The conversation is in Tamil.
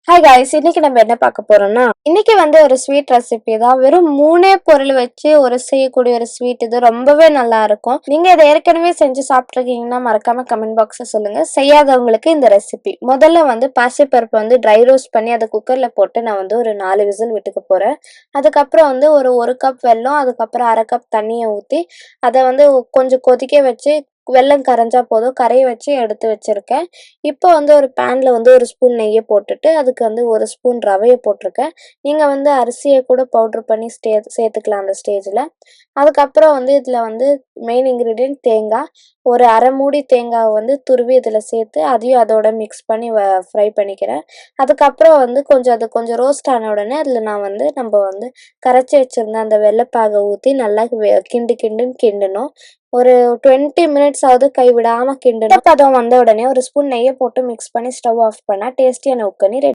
ஹாய் காய்ஸ், இன்னைக்கு நம்ம என்ன பார்க்க போறோம்னா இன்னைக்கு ஒரு ஸ்வீட் ரெசிபி தான். வெறும் 3 பொருள் வச்சு செய்யக்கூடிய ஒரு ஸ்வீட். இது ரொம்பவே நல்லா இருக்கும். நீங்க இதை ஏற்கனவே செஞ்சு சாப்பிட்ருக்கீங்கன்னா மறக்காம கமெண்ட் பாக்ஸ்ல சொல்லுங்க. செய்யாதவங்களுக்கு இந்த ரெசிபி. முதல்ல பாசிப்பருப்பு ட்ரை ரோஸ்ட் பண்ணி அதை குக்கர்ல போட்டு நான் ஒரு 4 விசில் விட்டுக்க போறேன். அதுக்கப்புறம் ஒரு கப் வெல்லம், அதுக்கப்புறம் அரை கப் தண்ணியை ஊற்றி அதை கொஞ்சம் கொதிக்க வச்சு வெல்லம் கரைஞ்சா போதும். கரைய வச்சு எடுத்து வச்சிருக்கேன். இப்போ ஒரு பேன்ல ஒரு ஸ்பூன் நெய்யை போட்டுட்டு அதுக்கு ஒரு ஸ்பூன் ரவையை போட்டிருக்கேன். நீங்கள் அரிசியை கூட பவுட்ரு பண்ணி சேர்த்துக்கலாம் அந்த ஸ்டேஜில். அதுக்கப்புறம் இதில் மெயின் இன்க்ரீடியன்ட் தேங்காய். ஒரு அரை மூடி தேங்காவை துருவி இதில் சேர்த்து அதையும் அதோட மிக்ஸ் பண்ணி ஃப்ரை பண்ணிக்கிறேன். அதுக்கப்புறம் அது கொஞ்சம் ரோஸ்ட் ஆன உடனே அதில் நான் நம்ம கரைச்சி வச்சுருந்த அந்த வெள்ளைப்பாகை ஊற்றி நல்லா கிண்டுன்னு கிண்டணும். ஒரு 20 மினிட்ஸ் ஆகுது கைவிடாமல் கிண்டணும். பதம் வந்த உடனே ஒரு ஸ்பூன் நெய்யை போட்டு மிக்ஸ் பண்ணி ஸ்டவ் ஆஃப் பண்ணால் டேஸ்டியான உக்கனி ரெடி.